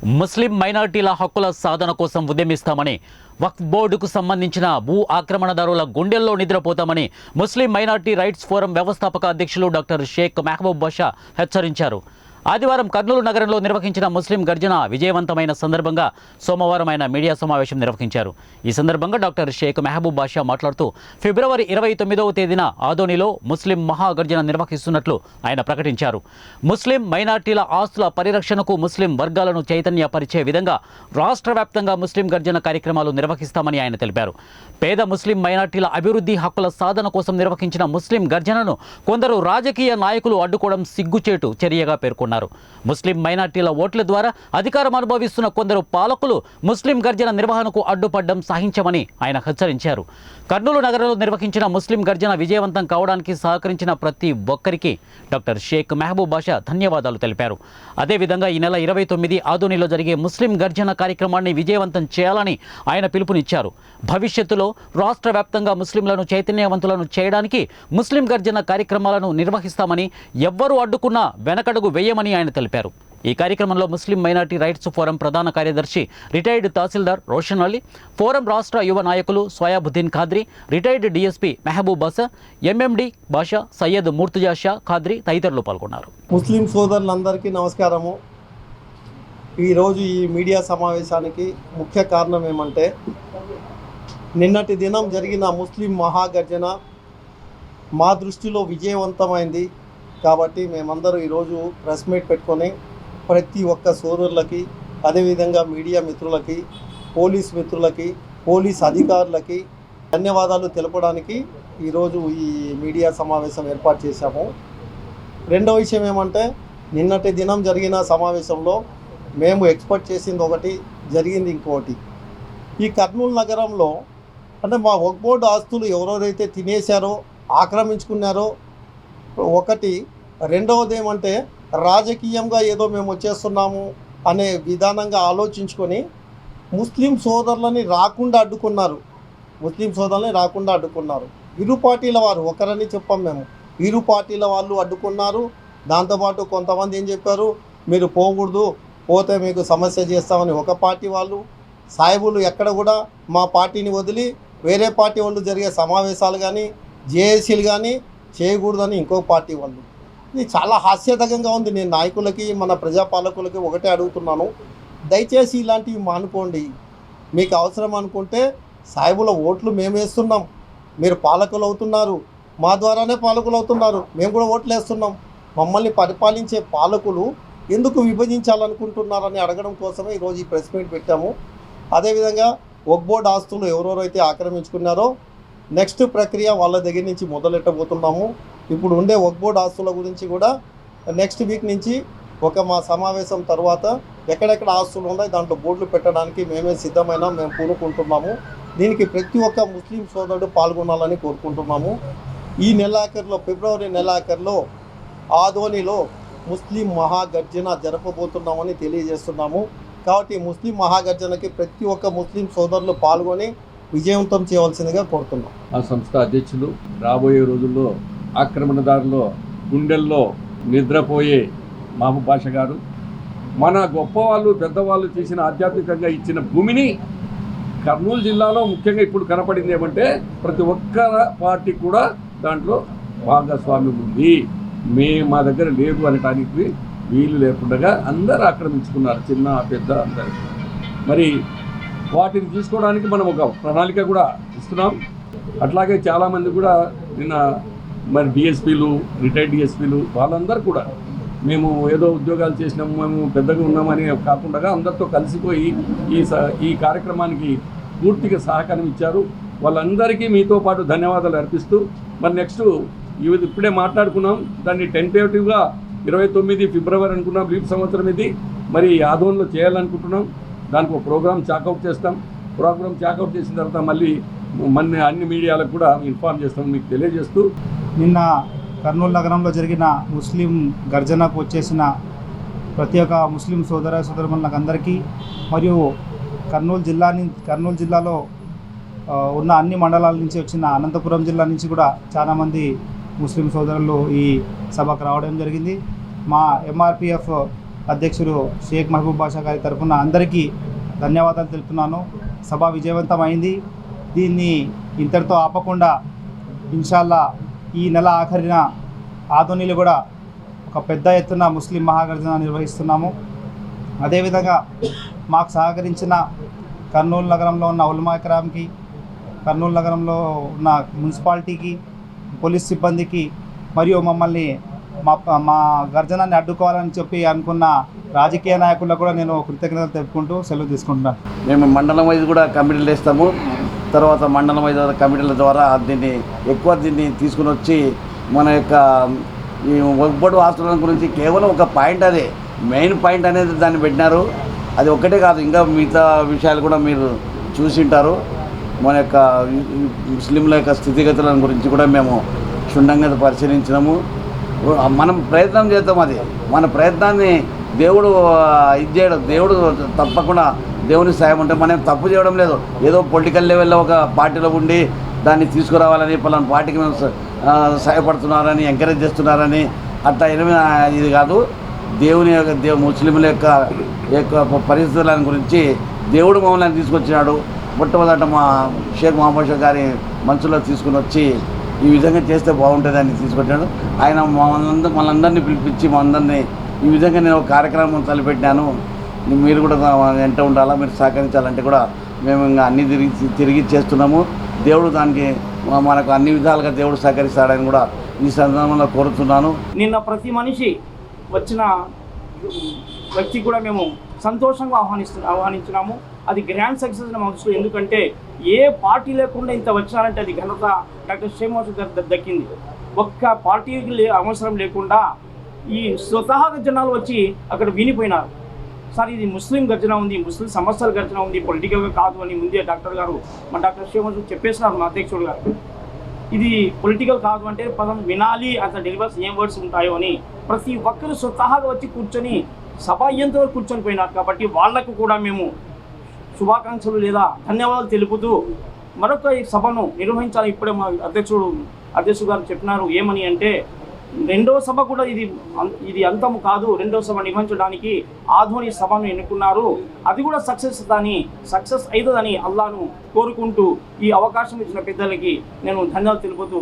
ముస్లిం మైనారిటీల హక్కుల సాధన కోసం ఉద్యమిస్తామని, వక్ఫ్ బోర్డుకు సంబంధించిన భూ ఆక్రమణదారుల గుండెల్లో నిద్రపోతామని ముస్లిం మైనారిటీ రైట్స్ ఫోరం వ్యవస్థాపక అధ్యక్షులు డాక్టర్ షేక్ మెహబూబ్ బాషా హెచ్చరించారు. ఆదివారం కర్నూలు నగరంలో నిర్వహించిన ముస్లిం గర్జన విజయవంతమైన సందర్భంగా సోమవారం ఆయన మీడియా సమావేశం నిర్వహించారు. ఈ సందర్భంగా డాక్టర్ షేక్ మెహబూబ్ బాషా మాట్లాడుతూ ఫిబ్రవరి 29వ తేదీన ఆదోనిలో ముస్లిం మహాగర్జన నిర్వహిస్తున్నట్లు ఆయన ప్రకటించారు. ముస్లిం మైనార్టీల ఆస్తుల పరిరక్షణకు ముస్లిం వర్గాలను చైతన్యపరిచే విధంగా రాష్ట్ర వ్యాప్తంగా ముస్లిం గర్జన కార్యక్రమాలు నిర్వహిస్తామని ఆయన తెలిపారు. పేద ముస్లిం మైనార్టీల అభివృద్ధి హక్కుల సాధన కోసం నిర్వహించిన ముస్లిం గర్జనను కొందరు రాజకీయ నాయకులు అడ్డుకోవడం సిగ్గుచేటు చర్యగా పేర్కొన్నారు. ముస్లిం మైనార్టీల ఓట్ల ద్వారా అధికారం అనుభవిస్తున్న కొందరు పాలకులు ముస్లిం గర్జన నిర్వహణకు అడ్డుపడడం సహించమని ఆయన హెచ్చరించారు. కర్నూలు నగరంలో నిర్వహించిన ముస్లిం గర్జన విజయవంతం కావడానికి సహకరించిన ప్రతి ఒక్కరికి డాక్టర్ షేక్ మెహబూబ్ బాషా ధన్యవాదాలు తెలిపారు. అదేవిధంగా ఈ నెల 29 ఆదోనిలో జరిగే ముస్లిం గర్జన కార్యక్రమాన్ని విజయవంతం చేయాలని ఆయన పిలుపునిచ్చారు. భవిష్యత్తులో రాష్ట్ర వ్యాప్తంగా ముస్లింలను చైతన్యవంతులను చేయడానికి ముస్లిం గర్జన కార్యక్రమాలను నిర్వహిస్తామని, ఎవ్వరూ అడ్డుకున్నా వెనకడుగు వేయమని ఆయన తెలిపారు. ఈ కార్యక్రమంలో ముస్లిం మైనారిటీ రైట్స్ ఫోరం ప్రధాన కార్యదర్శి రిటైర్డ్ తహసీల్దార్ రోషన్ అలీ, ఫోరం రాష్ట్ర యువ నాయకులు సోయాబుద్దీన్ ఖాద్రీ, రిటైర్డ్ డీఎస్పీ మెహబూబ్ బాషా, ఎంఎండి బాషా, సయ్యద్ ముర్తుజా షా ఖాద్రీ తదితరులు పాల్గొన్నారు. ముస్లిం సోదరులందరికీ నమస్కారము. ఈరోజు ఈ మీడియా సమావేశానికి ముఖ్య కారణం ఏమంటే, నిన్నటి దినం జరిగిన ముస్లిం మహాగర్జన మా దృష్టిలో విజయవంతమైంది. కాబట్టి మేమందరూ ఈరోజు ప్రెస్ మీట్ పెట్టుకొని ప్రతి ఒక్క సోదరులకి, అదేవిధంగా మీడియా మిత్రులకి, పోలీస్ మిత్రులకి, పోలీస్ అధికారులకి ధన్యవాదాలు తెలపడానికి ఈరోజు ఈ మీడియా సమావేశం ఏర్పాటు చేశాము. రెండవ విషయం ఏమంటే, నిన్నటి దినం జరిగిన సమావేశంలో మేము ఎక్స్పెక్ట్ చేసింది ఒకటి, జరిగింది ఇంకోటి. ఈ కర్నూలు నగరంలో అంటే మా వక్ఫ్ బోర్డు ఆస్తులు ఎవరెవరైతే తినేశారో, ఆక్రమించుకున్నారో ఒకటి. రెండవది ఏమంటే, రాజకీయంగా ఏదో మేము వచ్చేస్తున్నాము అనే విధానంగా ఆలోచించుకొని ముస్లిం సోదరులని రాకుండా అడ్డుకున్నారు. ఇరు పార్టీల వారు, ఒకరని చెప్పాం మేము, ఇరు పార్టీల వాళ్ళు అడ్డుకున్నారు. దాంతోపాటు కొంతమంది ఏం చెప్పారు, మీరు పోకూడదు, పోతే మీకు సమస్య చేస్తామని ఒక పార్టీ వాళ్ళు. సాయిబులు ఎక్కడ కూడా మా పార్టీని వదిలి వేరే పార్టీ వాళ్ళు జరిగే సమావేశాలు కానీ జేఏసీలు కానీ చేయకూడదని ఇంకో పార్టీ వాళ్ళు. ఇది చాలా హాస్యదకంగా ఉంది. నేను నాయకులకి, మన ప్రజాపాలకులకి ఒకటే అడుగుతున్నాను, దయచేసి ఇలాంటివి మానుకోండి. మీకు అవసరం అనుకుంటే సాయిబుల ఓట్లు మేము వేస్తున్నాం, మీరు పాలకులు అవుతున్నారు, మా ద్వారానే పాలకులు అవుతున్నారు, మేము కూడా ఓట్లు వేస్తున్నాం. మమ్మల్ని పరిపాలించే పాలకులు ఎందుకు విభజించాలనుకుంటున్నారని అడగడం కోసమే ఈరోజు ఈ ప్రెస్ మీట్ పెట్టాము. అదేవిధంగా వక్ఫ్ బోర్డు ఆస్తులు ఎవరెవరైతే ఆక్రమించుకున్నారో నెక్స్ట్ ప్రక్రియ వాళ్ళ దగ్గర నుంచి మొదలెట్టబోతున్నాము. ఇప్పుడు ఉండే వక్ఫ్ బోర్డు ఆస్తుల గురించి కూడా నెక్స్ట్ వీక్ నుంచి మా సమావేశం తర్వాత ఎక్కడెక్కడ ఆస్తులు ఉన్నాయి దాంట్లో బోర్డులు పెట్టడానికి మేము పూనుకుంటున్నాము. దీనికి ప్రతి ఒక్క ముస్లిం సోదరుడు పాల్గొనాలని కోరుకుంటున్నాము. ఈ నెలాఖరులో, ఫిబ్రవరి నెలాఖరులో ఆదోనిలో ముస్లిం మహాగర్జన జరపబోతున్నామని తెలియజేస్తున్నాము. కాబట్టి ముస్లిం మహాగర్జనకి ప్రతి ఒక్క ముస్లిం సోదరులు పాల్గొని విజయవంతం చేయవలసిందిగా కోరుతున్నాం. ఆ సంస్థ అధ్యక్షులు రాబోయే రోజుల్లో ఆక్రమణదారుల గుండెల్లో నిద్రపోయే మహబూబ్ బాషా గారు, మన గొప్పవాళ్ళు పెద్దవాళ్ళు చేసిన ఆధ్యాత్మికంగా ఇచ్చిన భూమిని కర్నూలు జిల్లాలో ముఖ్యంగా ఇప్పుడు కనపడింది ఏమంటే, ప్రతి ఒక్క పార్టీ కూడా దాంట్లో భాగస్వామ్యం ఉంది. మా దగ్గర లేదు అనటానికి వీలు లేకుండా అందరూ ఆక్రమించుకున్నారు, చిన్న పెద్ద అందరూ. మరి వాటిని తీసుకోవడానికి మనం ఒక ప్రణాళిక కూడా ఇస్తున్నాం. అట్లాగే చాలామంది కూడా నిన్న మరి డిఎస్పీలు, రిటైర్డ్ డిఎస్పీలు వాళ్ళందరూ కూడా మేము ఏదో ఉద్యోగాలు చేసినాము, మేము పెద్దగా ఉన్నామని కాకుండా అందరితో కలిసిపోయి ఈ కార్యక్రమానికి పూర్తిగా సహకారం ఇచ్చారు. వాళ్ళందరికీ మీతో పాటు ధన్యవాదాలు అర్పిస్తూ, మరి నెక్స్ట్ ఇప్పుడే మాట్లాడుకున్నాం, దాన్ని టెంటేటివ్గా 29 ఫిబ్రవరి అనుకున్నాం, లీప్ సంవత్సరం ఇది. మరి ఆదోన్లో చేయాలనుకుంటున్నాం. దానికి ఒక ప్రోగ్రామ్ చాకౌట్ చేస్తాం. ప్రోగ్రామ్ చాకౌట్ చేసిన తర్వాత మళ్ళీ అన్ని మీడియాలకు కూడా ఇన్ఫార్మ్ చేస్తాం, మీకు తెలియజేస్తూ. నిన్న కర్నూలు నగరంలో జరిగిన ముస్లిం గర్జనకు వచ్చేసిన ప్రతి ఒక్క ముస్లిం సోదరులకు అందరికీ, మరియు కర్నూలు జిల్లాలో ఉన్న అన్ని మండలాల నుంచి వచ్చిన అనంతపురం జిల్లా నుంచి కూడా చాలామంది ముస్లిం సోదరులు ఈ సభకు రావడం జరిగింది. మా ఎంఆర్పిఎఫ్ అధ్యక్షుడు షేక్ మహబూబ్ బాషా గారి తరఫున అందరికీ ధన్యవాదాలు తెలుపుతున్నాను. సభ విజయవంతమైంది. దీన్ని ఇంతటితో ఆపకుండా ఇన్షాల్లా ఈ నెల ఆఖరిన ఆదోనిలో కూడా ఒక పెద్ద ఎత్తున ముస్లిం మహాగర్జన నిర్వహిస్తున్నాము. అదేవిధంగా మాకు సహకరించిన కర్నూలు నగరంలో ఉన్న ఉలమా ఇక్రామ్కి, కర్నూలు నగరంలో ఉన్న మున్సిపాలిటీకి, పోలీస్ సిబ్బందికి మరియు మమ్మల్ని మా గర్జనాన్ని అడ్డుకోవాలని చెప్పి అనుకున్న రాజకీయ నాయకులకు కూడా నేను కృతజ్ఞతలు తెలుపుకుంటూ సెలవు తీసుకుంటున్నాను. మేము మండలం వైజ్ కూడా కమిటీలు వేస్తాము. తర్వాత మండలం వైజ్ కమిటీల ద్వారా దీన్ని తీసుకుని వచ్చి మన యొక్క ఈ వక్బోర్డు ఆస్తుల గురించి కేవలం ఒక పాయింట్, అదే మెయిన్ పాయింట్ అనేది దాన్ని పెట్టినారు. అది ఒక్కటే కాదు, ఇంకా మిగతా విషయాలు కూడా మీరు చూసింటారు. మన యొక్క ముస్లింల యొక్క స్థితిగతుల గురించి కూడా మేము క్షుణ్ణంగా పరిశీలించినాము. మనం ప్రయత్నం చేద్దాం. అది మన ప్రయత్నాన్ని దేవుడు చేయడం, దేవుడు తప్పకుండా దేవుని సాయం ఉంటే మనం తప్పు చేయడం లేదు. ఏదో పొలిటికల్ లెవెల్లో ఒక పార్టీలో ఉండి దాన్ని తీసుకురావాలని, పలానా పార్టీకి మేము సహాయపడుతున్నారని, ఎంకరేజ్ చేస్తున్నారని అట్లా ఇది కాదు. దేవుని యొక్క ముస్లింల యొక్క పరిస్థితుల గురించి దేవుడు మమ్మల్ని తీసుకొచ్చినాడు. మొట్టమొదట మా షేక్ మహబూబ్ బాషా గారి మనసులో తీసుకుని వచ్చి ఈ విధంగా చేస్తే బాగుంటుందని తీసుకొచ్చాడు. ఆయన మనందరినీ పిలిపించి మనందరినీ ఈ విధంగా నేను ఒక కార్యక్రమం తలపెట్టినాను. మీరు కూడా వెంట ఉండాలా, మీరు సహకరించాలంటే కూడా మేము ఇంకా అన్నీ తిరిగి చేస్తున్నాము. దేవుడు దానికి మనకు అన్ని విధాలుగా దేవుడు సహకరిస్తాడని కూడా ఈ సందర్భంలో కోరుతున్నాను. నిన్న ప్రతి మనిషి వచ్చిన వ్యక్తి కూడా మేము సంతోషంగా ఆహ్వానించినాము. అది గ్రాండ్ సక్సెస్ మనసు. ఎందుకంటే ఏ పార్టీ లేకుండా ఇంత వచ్చినారంటే అది ఘనత డాక్టర్ షేక్ మహబూబ్ గారికి దక్కింది. ఒక్క పార్టీకి అవసరం లేకుండా ఈ స్వతహాగా జనాలు వచ్చి అక్కడ వినిపోయినారు. సార్ ఇది ముస్లిం గర్జన ఉంది, ముస్లిం సమస్యల గర్జన ఉంది, పొలిటికల్గా కాదు అని ముందే డాక్టర్ గారు, మా డాక్టర్ షేక్ మహబూబ్ చెప్పేసినారు మా అధ్యక్షుడు గారు. ఇది పొలిటికల్ కాదు అంటే పదం వినాలి, అంత డెలివర్స్ ఏం వర్డ్స్ ఉంటాయో అని ప్రతి ఒక్కరు స్వతహాగా వచ్చి కూర్చొని సభ అయ్యేంతవరకు కూర్చొని పోయినారు. కాబట్టి వాళ్లకు కూడా మేము శుభాకాంక్షలు లేదా ధన్యవాదాలు తెలుపుతూ మరొక ఈ సభను నిర్వహించాలి. ఇప్పుడే మా అధ్యక్షుడు గారు చెప్పినారు ఏమని అంటే, రెండో సభ కూడా ఇది అంతము కాదు, రెండో సభ నిర్వహించడానికి ఆధోని సభను ఎన్నుకున్నారు. అది కూడా సక్సెస్ అవుతుందని అల్లాను కోరుకుంటూ ఈ అవకాశం ఇచ్చిన పెద్దలకి నేను ధన్యవాదాలు తెలుపుతూ